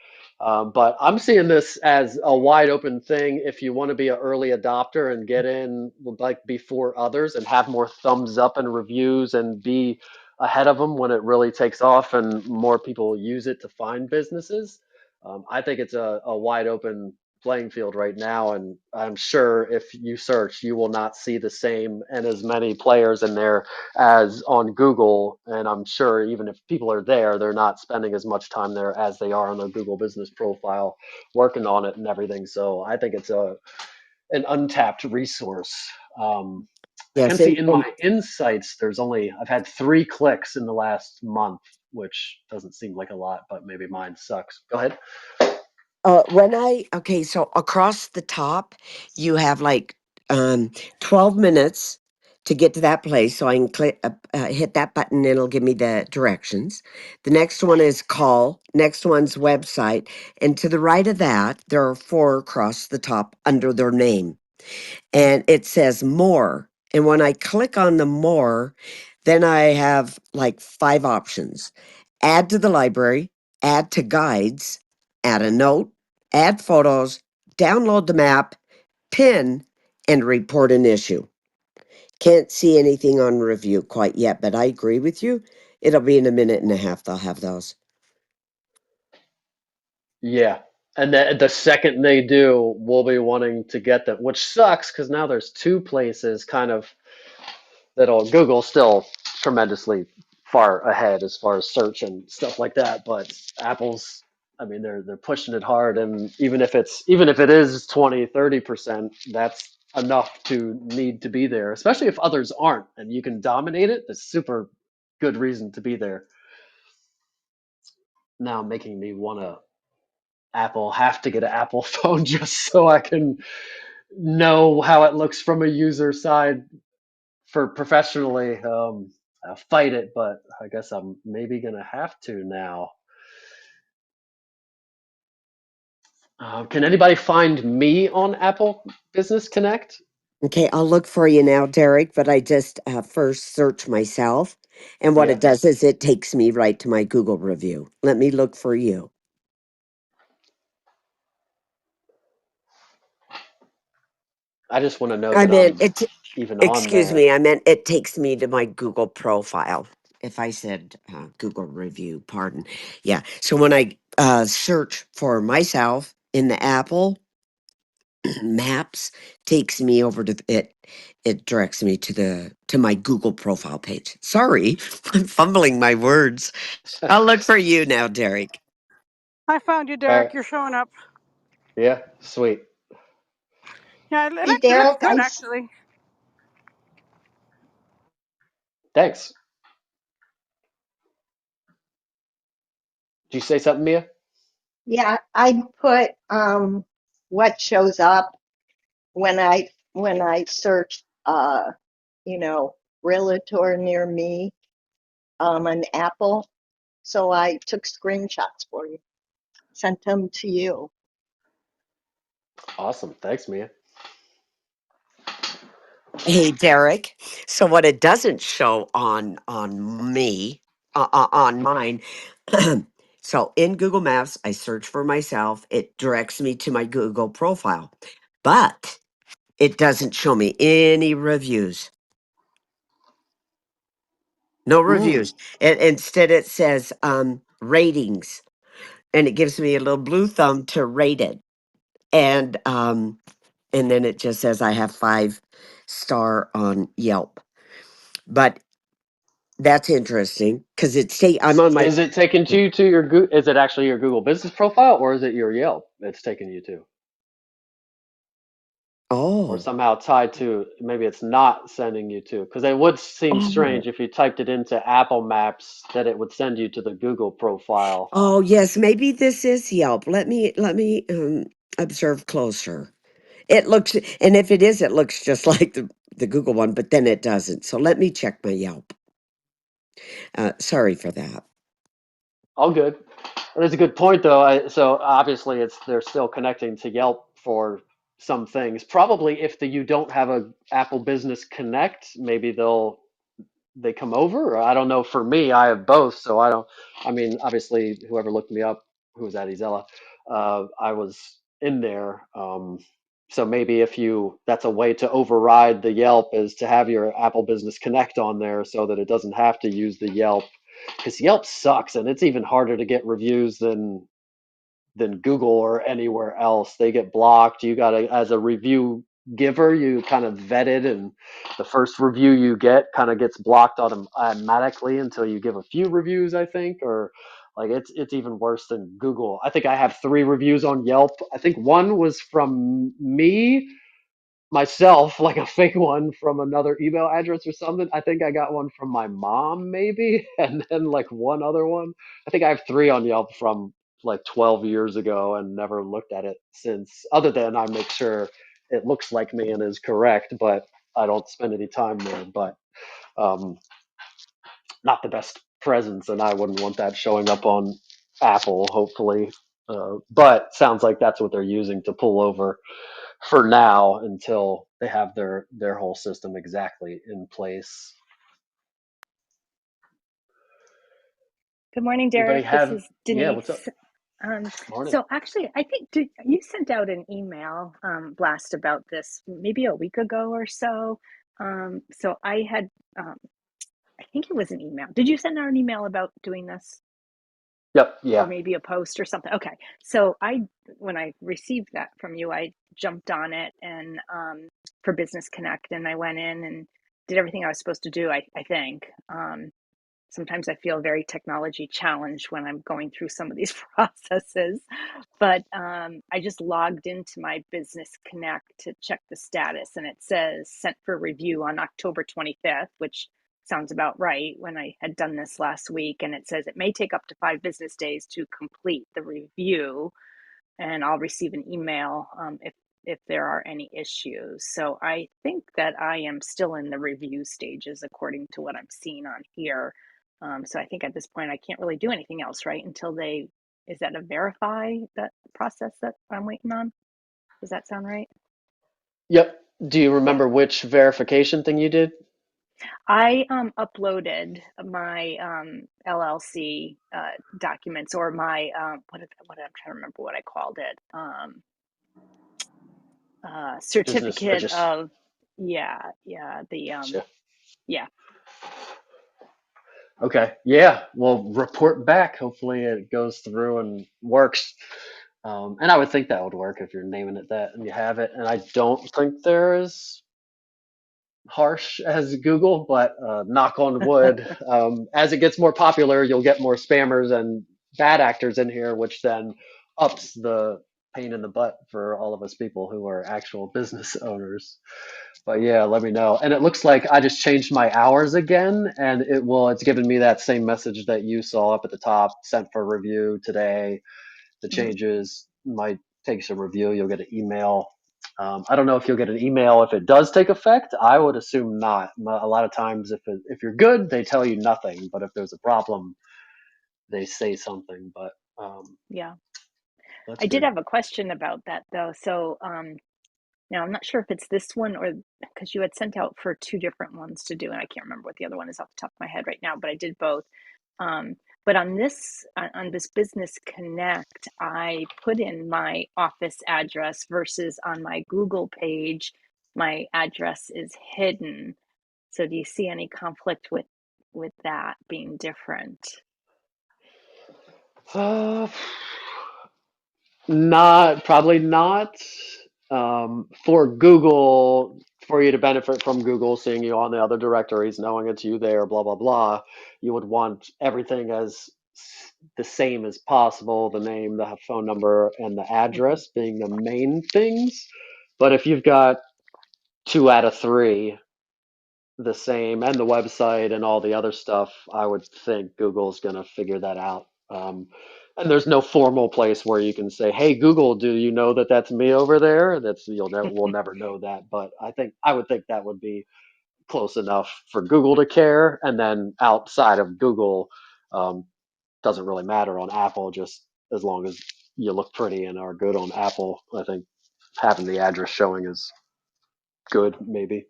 But I'm seeing this as a wide open thing. If you want to be an early adopter and get in like before others and have more thumbs up and reviews and be ahead of them when it really takes off and more people use it to find businesses, I think it's a wide open playing field right now. And I'm sure if you search, you will not see the same and as many players in there as on Google. And I'm sure even if people are there, they're not spending as much time there as they are on their Google business profile working on it and everything. So I think it's a an untapped resource. I can Yes, see in my insights, I've had 3 clicks in the last month, which doesn't seem like a lot, but maybe mine sucks. Go ahead. okay, so across the top, you have like um, 12 minutes to get to that place. So I can hit that button and it'll give me the directions. The next one is call, next one's website. And to the right of that, there are four across the top under their name. And it says more. And when I click on the more, then I have like five options. add to the library, add to guides, add a note, add photos, download the map, pin, and report an issue. Can't see anything on review quite yet, but I agree with you. It'll be in a minute and a half they'll have those. Yeah. And the second they do, we'll be wanting to get them, which sucks because now there's two places kind of that'll Google still tremendously far ahead as far as search and stuff like that, but Apple's, I mean, they're pushing it hard, and even if it is 20-30%, that's enough to need to be there, especially if others aren't and you can dominate it. That's super good reason to be there. Now making me want to have to get an Apple phone just so I can know how it looks from a user side for professionally. I'll fight it, but I guess I'm maybe gonna have to now. Can anybody find me on Apple Business Connect? Okay, I'll look for you now, Derek, but I just first search myself. And what Yeah, it does is it takes me right to my Google review. Let me look for you. I just want to know I that meant I'm it, even on excuse there. me, I meant it takes me to my Google profile. If I said Google review, pardon. Yeah. So when I search for myself in the Apple Maps, takes me over to it. It directs me to my Google profile page. Sorry, I'm fumbling my words. I'll look for you now, Derek. I found you, All Derek. right. You're showing up. Yeah, sweet. Yeah, it Hey, actually looks Derek, good, actually. Thanks. Did you say something, Mia? yeah, I put what shows up when I search you know, realtor near me on Apple. So I took screenshots for you, sent them to you. Awesome. Thanks, Mia. Hey, Derek. So what it doesn't show on me on mine. So in Google Maps, I search for myself. It directs me to my Google profile, but it doesn't show me any reviews. No Mm. reviews. Instead, it says ratings, and it gives me a little blue thumb to rate it, and then it just says I have 5 star on Yelp. But that's interesting because I'm on my. Is it taking you to your is it actually your Google Business profile or is it your Yelp it's taking you to? Or Oh, somehow tied to, maybe it's not sending you to, because it would seem oh, strange if you typed it into Apple Maps that it would send you to the Google profile. oh, yes. Maybe this is Yelp. Let me observe closer. It looks, and if it is, it looks just like the Google one, but then it doesn't. So let me check my Yelp. Sorry for that. All good. That's a good point, though. So obviously, it's they're still connecting to Yelp for some things. Probably if you don't have a Apple Business Connect, maybe they come over. Or I don't know. For me, I have both, so I don't. I mean, obviously, whoever looked me up, who was at Izella, I was in there. So maybe if that's a way to override the Yelp is to have your Apple Business Connect on there so that it doesn't have to use the Yelp, because Yelp sucks and it's even harder to get reviews than Google or anywhere else. They get blocked. You got to, as a review giver, you kind of vet it, and the first review you get kind of gets blocked automatically until you give a few reviews, I think, or like it's even worse than Google. I think I have 3 reviews on Yelp. I think one was from me myself, like a fake one from another email address or something. I think I got one from my mom, maybe, and then like one other one. I think I have 3 on Yelp from like 12 years ago and never looked at it since, other than I make sure it looks like me and is correct, but I don't spend any time there. But um, not the best presence, and I wouldn't want that showing up on Apple, hopefully. But sounds like that's what they're using to pull over for now until they have their whole system exactly in place. Good morning, Anybody Derek. This have? is Yeah, what's up? Denise. Morning. So actually, I think you sent out an email blast about this maybe a week ago or so. So I had, um, I think it was an email. Did you send out an email about doing this, Yep. or Yeah. maybe a post or something? Okay. So when I received that from you, I jumped on it and for Business Connect, and I went in and did everything I was supposed to do. I think. Sometimes I feel very technology challenged when I'm going through some of these processes. But I just logged into my Business Connect to check the status, and it says sent for review on October 25th, which sounds about right when I had done this last week. And it says it may take up to 5 business days to complete the review, and I'll receive an email if there are any issues. So I think that I am still in the review stages according to what I'm seeing on here. So I think at this point I can't really do anything else, right? Until they, is that a verify that process that I'm waiting on? Does that sound right? Yep. Do you Yeah. remember which verification thing you did? I uploaded my LLC documents, or my what I'm trying to remember what I called it. Business Certificate regist. of, yeah, the Gotcha. yeah. Okay. Yeah. Well, report back. Hopefully it goes through and works. And I would think that would work if you're naming it that and you have it. And I don't think there is harsh as Google, but knock on wood. As it gets more popular, you'll get more spammers and bad actors in here, which then ups the pain in the butt for all of us people who are actual business owners. But yeah, let me know. And it looks like I just changed my hours again, and it's given me that same message that you saw up at the top, sent for review today. The Mhm. changes might take some review. You'll get an email. I don't know if you'll get an email if it does take effect. I would assume not. A lot of times, if you're good, they tell you nothing. But if there's a problem, they say something. But Yeah. that's I did good. have a question about that though. So now I'm not sure if it's this one, or because you had sent out for two different ones to do, and I can't remember what the other one is off the top of my head right now, but I did both. But on this Business Connect, I put in my office address versus on my Google page, my address is hidden. So do you see any conflict with that being different? Uh, Not probably not. For Google, for you to benefit from Google seeing you on the other directories, knowing it's you there, blah blah blah, you would want everything as the same as possible, the name, the phone number, and the Mhm. address being the main things. But if you've got two out of three the same and the website and all the other stuff, I would think Google's going to figure that out. And there's no formal place where you can say, "Hey Google, do you know that that's me over there?" We'll never know that, but I would think that would be close enough for Google to care. And then outside of Google, um, doesn't really matter on Apple, just as long as you look pretty and are good on Apple. I think having the address showing is good, maybe.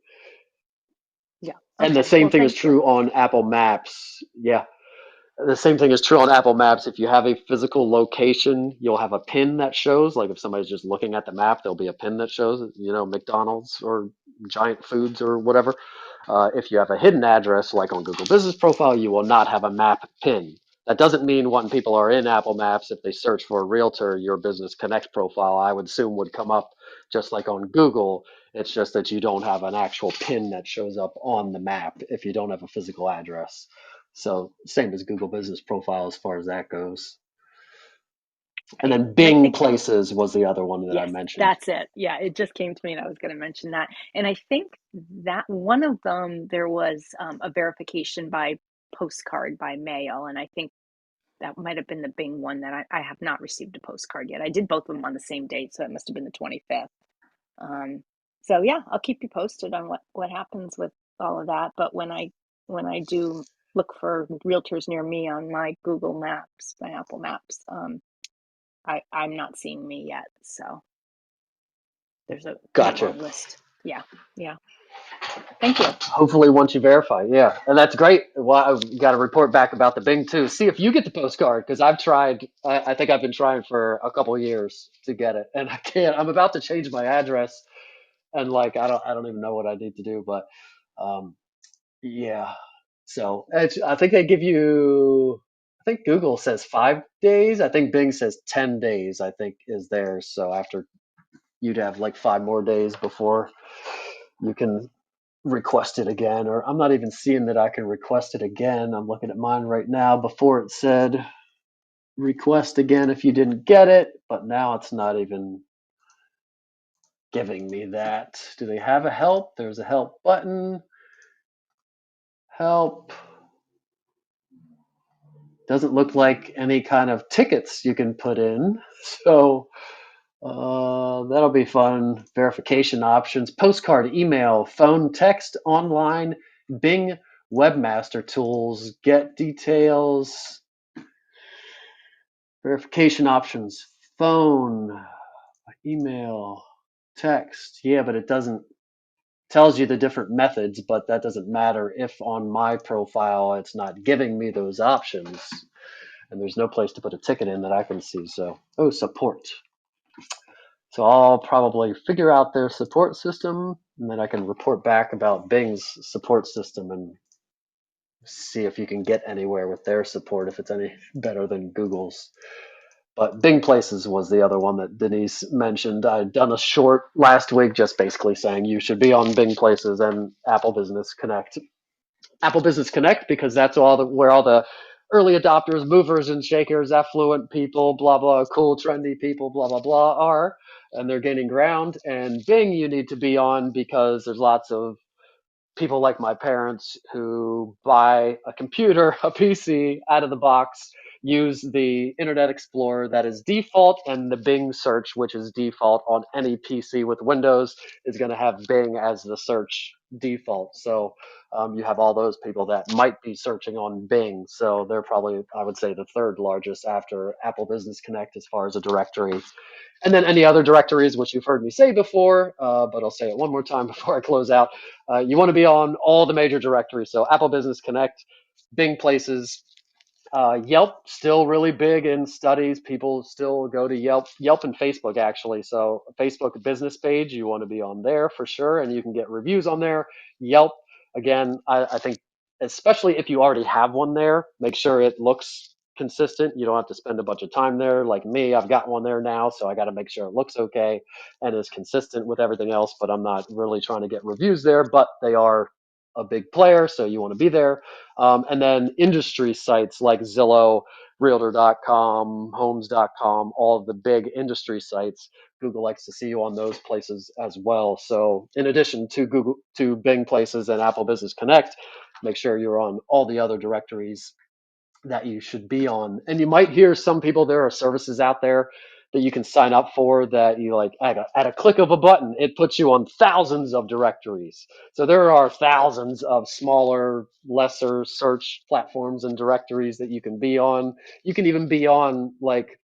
Yeah. And the Okay. same Well, thing is thank you. true on Apple Maps. Yeah, the same thing is true on Apple Maps. If you have a physical location, you'll have a pin that shows. Like if somebody's just looking at the map, there'll be a pin that shows, McDonald's or Giant Foods or whatever. If you have a hidden address, like on Google Business Profile, you will not have a map pin. That doesn't mean when people are in Apple Maps, if they search for a realtor, your Business Connect profile, I would assume would come up just like on Google. It's just that you don't have an actual pin that shows up on the map if you don't have a physical address. So same as Google Business Profile as far as that goes. And Right. then And I Bing think, Places was the other one that I yes, mentioned. that's it. Yeah, it just came to me and I was going to mention that. And I think that one of them, there was a verification by postcard by mail. And I think that might have been the Bing one that I have not received a postcard yet. I did both of them on the same date, so it must have been the 25th. Um, so yeah, I'll keep you posted on what happens with all of that. But when I do look for realtors near me on my Google Maps, my Apple Maps, I'm not seeing me yet. So there's a quite a Gotcha. long list. Yeah, yeah. Thank you. Hopefully, once you verify, yeah, and that's great. Well, I've got to report back about the Bing too. See if you get the postcard because I've tried. I think I've been trying for a couple of years to get it, and I can't. I'm about to change my address, and like I don't even know what I need to do, but um, yeah. So I think they give you. I think Google says 5 days. I think Bing says 10 days. I think is theirs. So after you'd have like 5 more days before you can request it again, or I'm not even seeing that I can request it again. I'm looking at mine right now. Before it said request again if you didn't get it, but now it's not even giving me that. Do they have a help? There's a help button. Help. Doesn't look like any kind of tickets you can put in. So that'll be fun. Verification options, postcard, email, phone, text, online, Bing webmaster tools, get details, verification options, phone, email, text. Yeah, but it doesn't tells you the different methods, but that doesn't matter if on my profile it's not giving me those options. And there's no place to put a ticket in that I can see. So, oh, support. So I'll probably figure out their support system, and then I can report back about Bing's support system and see if you can get anywhere with their support, if it's any better than Google's. But Bing Places was the other one that Denise mentioned. I'd done a short last week just basically saying you should be on Bing Places and Apple Business Connect. Apple Business Connect because that's where all the early adopters, movers and shakers, affluent people, blah blah, cool, trendy people, blah blah blah are, and they're gaining ground. And Bing, you need to be on because there's lots of people like my parents who buy a computer, a PC out of the box, use the Internet Explorer that is default, and the Bing search, which is default on any PC with Windows, is going to have Bing as the search default. So you have all those people that might be searching on Bing. So they're probably, I would say, the third largest after Apple Business Connect as far as a directory. And then any other directories, which you've heard me say before, but I'll say it one more time before I close out. You want to be on all the major directories. So Apple Business Connect, Bing Places, Yelp, still really big in studies. People still go to Yelp and Facebook actually. So Facebook business page, you want to be on there for sure, and you can get reviews on there. Yelp, again, I think especially if you already have one there, make sure it looks consistent. You don't have to spend a bunch of time there. Like me, I've got one there now, so I got to make sure it looks okay and is consistent with everything else. But I'm not really trying to get reviews there, but they are a big player, so you want to be there. And then industry sites like Zillow, Realtor.com, Homes.com, all of the big industry sites. Google likes to see you on those places as well. So in addition to Google, to Bing Places and Apple Business Connect, make sure you're on all the other directories that you should be on. And you might hear some people, there are services out there that you can sign up for that you like at a click of a button, it puts you on thousands of directories. So there are thousands of smaller, lesser search platforms and directories that you can be on. You can even be on like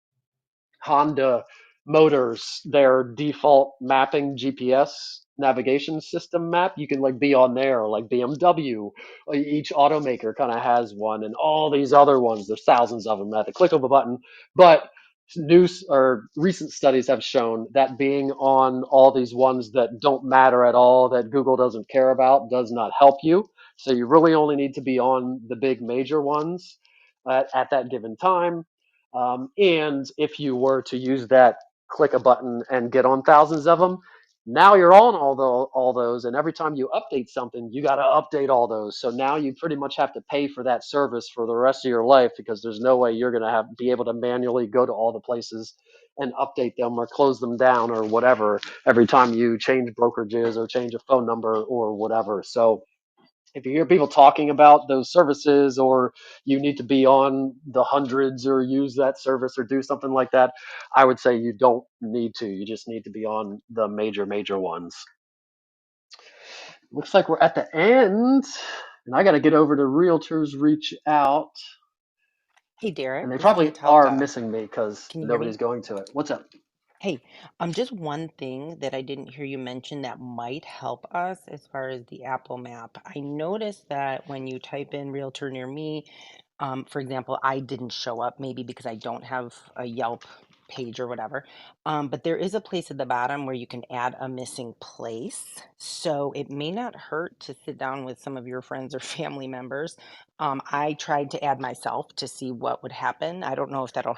Honda Motors, their default mapping GPS navigation system map. You can like be on there, or like BMW. Each automaker kind of has one, and all these other ones. There's thousands of them at the click of a button. But news or recent studies have shown that being on all these ones that don't matter at all, that Google doesn't care about, does not help you. So you really only need to be on the big major ones at that given time. And if you were to use that, click a button and get on thousands of them, now you're on all those, and every time you update something, you got to update all those. So now you pretty much have to pay for that service for the rest of your life because there's no way you're going to be able to manually go to all the places and update them or close them down or whatever every time you change brokerages or change a phone number or whatever. So if you hear people talking about those services or you need to be on the hundreds or use that service or do something like that, I would say you don't need to. You just need to be on the major ones. Looks like we're at the end, and I got to get over to Realtors Reach Out, Hey, and Derek, they it's probably Mia are Talka. missing me because Can you hear me? nobody's going to it. What's up? Hey, just one thing that I didn't hear you mention that might help us as far as the Apple map. I noticed that when you type in realtor near me, for example, I didn't show up maybe because I don't have a Yelp page or whatever. But there is a place at the bottom where you can add a missing place. So it may not hurt to sit down with some of your friends or family members. I tried to add myself to see what would happen. I don't know if that'll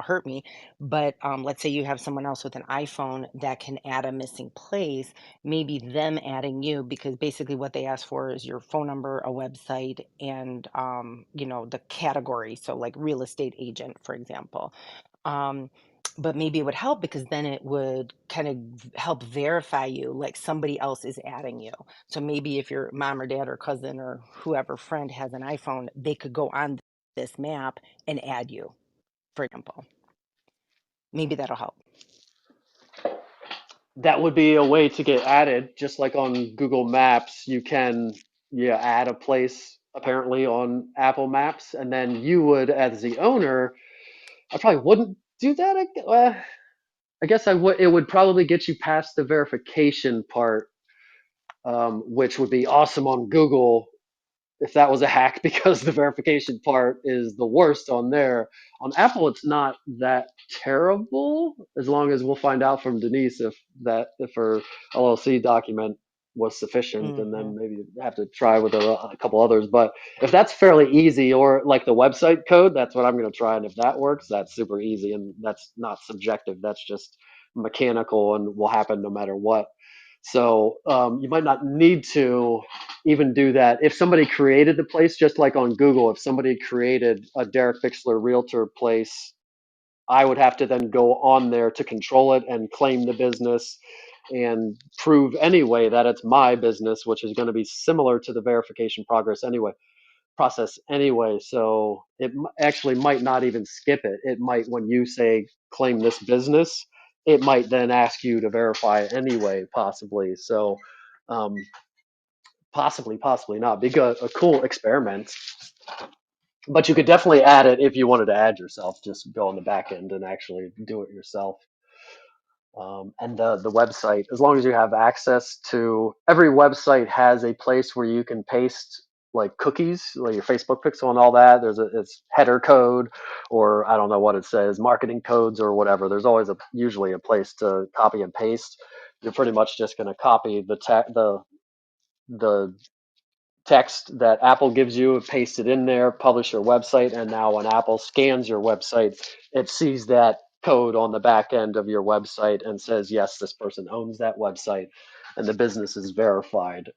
hurt me, but let's say you have someone else with an iPhone that can add a missing place, maybe them adding you, because basically what they ask for is your phone number, a website, and the category. So like real estate agent, for example. Um, but maybe it would help because then it would kind of help verify you, like somebody else is adding you. So maybe if your mom or dad or cousin or whoever friend has an iPhone, they could go on this map and add you, for example. Maybe that'll help. That would be a way to get added, just like on Google Maps. You can, yeah, add a place apparently on Apple Maps, and then you would, as the owner, I probably wouldn't do that. I guess I would. It would probably get you past the verification part, which would be awesome on Google if that was a hack, because the verification part is the worst on there. On Apple, it's not that terrible, as long as we'll find out from Denise if her LLC document was sufficient, and Hmm. then maybe have to try with a couple others. But if that's fairly easy, or like the website code, that's what I'm going to try. And if that works, that's super easy, and that's not subjective. That's just mechanical and will happen no matter what. So you might not need to even do that. If somebody created the place, just like on Google, if somebody created a Derek Bixler Realtor place, I would have to then go on there to control it and claim the business and prove anyway that it's my business, which is going to be similar to the verification process anyway. So it actually might not even skip it. It might, when you say claim this business, it might then ask you to verify anyway, possibly. So um, possibly not. Be a cool experiment. But you could definitely add it if you wanted to add yourself. Just go on the back end and actually do it yourself. And the website, as long as you have access to, every website has a place where you can paste like cookies, like your Facebook pixel and all that. It's header code, or I don't know what it says, marketing codes or whatever. There's always usually a place to copy and paste. You're pretty much just going to copy the text that Apple gives you, paste it in there, publish your website, and now when Apple scans your website, it sees that code on the back end of your website and says, yes, this person owns that website, and the business is verified.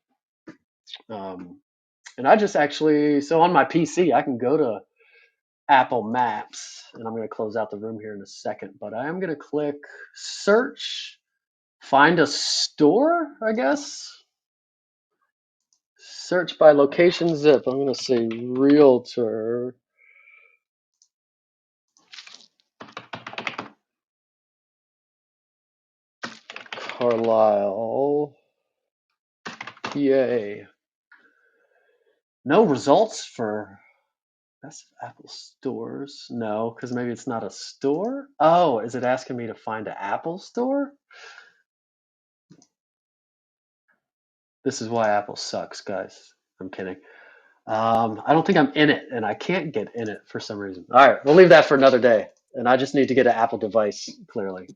Um, and I just actually, so on my PC, I can go to Apple Maps, and I'm going to close out the room here in a second, but I am going to click search, find a store, I guess. Search by location zip. I'm going to say realtor. Carlisle, PA. No results for best Apple stores. No, because maybe it's not a store. Oh, is it asking me to find an Apple store? This is why Apple sucks, guys. I'm kidding. I don't think I'm in it, and I can't get in it for some reason. All right, we'll leave that for another day. And I just need to get an Apple device, clearly.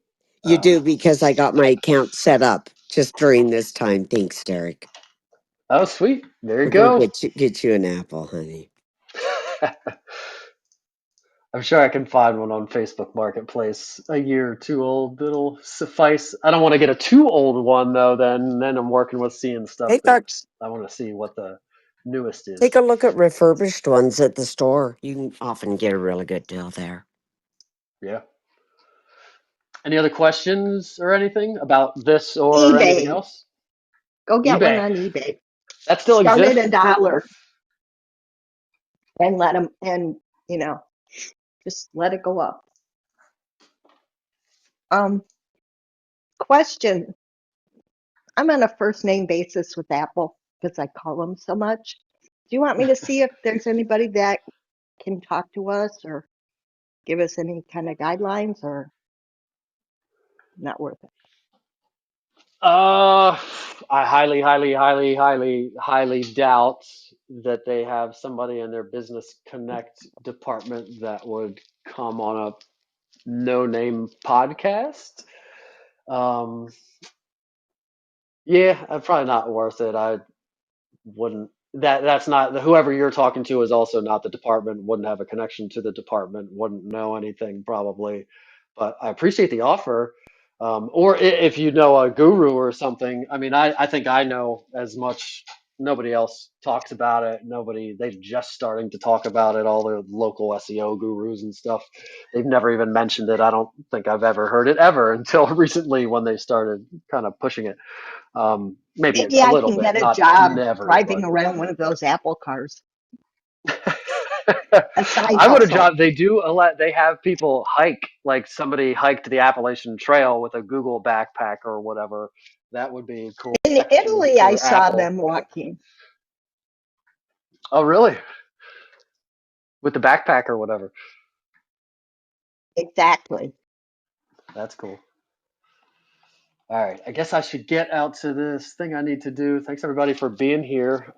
You do Um, because I got my account set up just during this time. Thanks, Derek. oh, sweet. There you We'll go go. get you an apple, honey. I'm sure I can find one on Facebook Marketplace a year or two old. It'll suffice. I don't want to get a too old one though. Then I'm working with seeing stuff Hey, that folks, I want to see what the newest take is. a look at refurbished ones at the store. You can often get a really good deal there. Yeah. Any other questions or anything about this or anything eBay. else? Go get one eBay. on eBay. That still Start at exists? $1 and let them, and you know, just let it go up. Um, question. I'm on a first name basis with Apple because I call them so much. Do you want me to see if there's anybody that can talk to us or give us any kind of guidelines or Not worth it. I highly doubt that they have somebody in their business connect department that would come on a no-name podcast. Um, yeah, probably not worth it. I wouldn't. That's not whoever you're talking to is also not the department. Wouldn't have a connection to the department. Wouldn't know anything probably. But I appreciate the offer. Or if you know a guru or something. I mean, I think I know as much. Nobody else talks about it. They're just starting to talk about it. All the local SEO gurus and stuff. They've never even mentioned it. I don't think I've ever heard it ever until recently when they started kind of pushing it. Maybe Maybe a I little can bit, get a not job never, driving but around one of those Apple cars. A side I would have hustle. job. They do a lot. They have people hike, like somebody hiked the Appalachian Trail with a Google backpack or whatever. That would be a cool In connection Italy, I for saw Apple. them walking. Oh, really? With the backpack or whatever. Exactly. That's cool. All right, I guess I should get out to this thing I need to do. Thanks everybody for being here.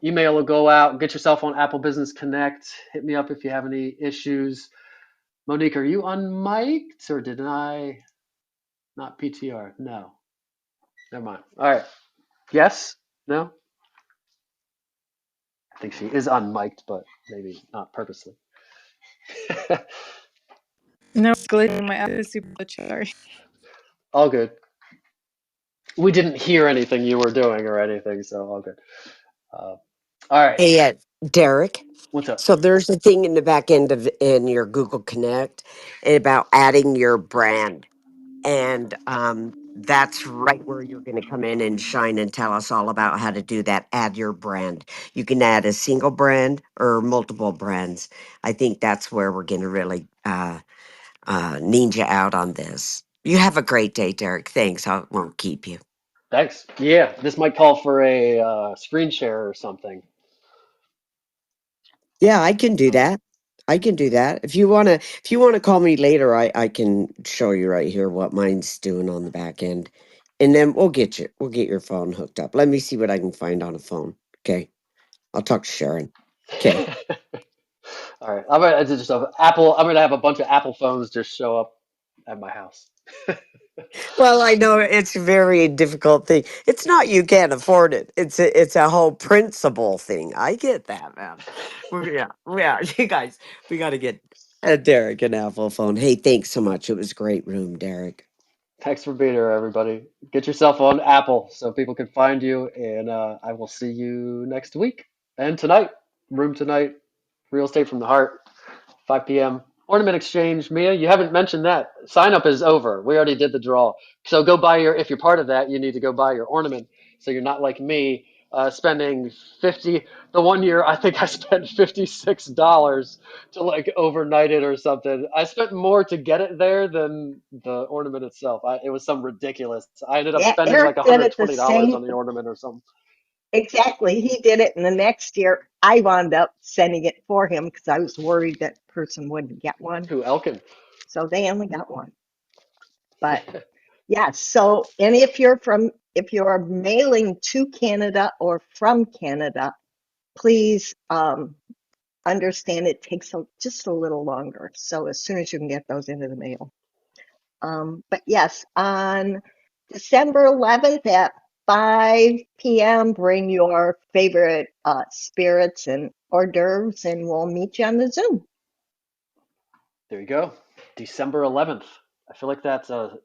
Email will go out. Get yourself on Apple Business Connect. Hit me up if you have any issues. Monique, are you unmiked or did I not PTR? No. Never mind. All right. Yes? No? I think she is unmiked, but maybe not purposely. No, it's glitching. My app is super glitchy. Sorry. All good. We didn't hear anything you were doing or anything, so all good. Uh, all right. Hey, Derek. What's up? So there's a thing in the back end of in your Google Connect about adding your brand, and that's right where you're going to come in and shine and tell us all about how to do that. Add your brand. You can add a single brand or multiple brands. I think that's where we're going to really ninja out on this. You have a great day, Derek. Thanks. I won't keep you. Thanks. Yeah, this might call for a screen share or something. Yeah, I can do Um, that. I can do that. If you wanna call me later, I can show you right here what mine's doing on the back end. And then we'll get your phone hooked up. Let me see what I can find on a phone. Okay. I'll talk to Sharon. Okay. all right. I'm gonna just Apple. I'm gonna have a bunch of Apple phones just show up at my house. Well, I know it's a very difficult thing. It's not you can't afford it. It's a whole principle thing. I get that, man. Yeah. You guys, we got to get Derek an Apple phone. Hey, thanks so much. It was a great room, Derek. Thanks for being here, everybody. Get yourself on Apple so people can find you, and I will see you next week and tonight. Room tonight, Real Estate from the Heart, 5 p.m. Ornament exchange. Mia, you haven't mentioned that. Sign up is over. We already did the draw. So go buy your, if you're part of that, you need to go buy your ornament. So you're not like me spending 50. The one year I think I spent $56 to like overnight it or something. I spent more to get it there than the ornament itself. It was some ridiculous. I ended up Yeah, spending like Eric did it the $120 same. on the ornament or something. Exactly. He did it, and the next year I wound up sending it for him because I was worried that person wouldn't get one. Who, Elkin? So they only got one. But yeah, so and if you're mailing to Canada or from Canada, please understand it takes just a little longer. So as soon as you can get those into the mail. But yes, on December 11th at 5 p.m., bring your favorite spirits and hors d'oeuvres, and we'll meet you on the Zoom. There you go. December 11th. I feel like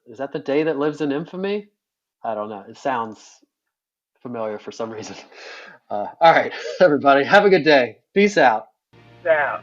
is that the day that lives in infamy? I don't know. It sounds familiar for some reason. All right, everybody, have a good day. Peace out. Out.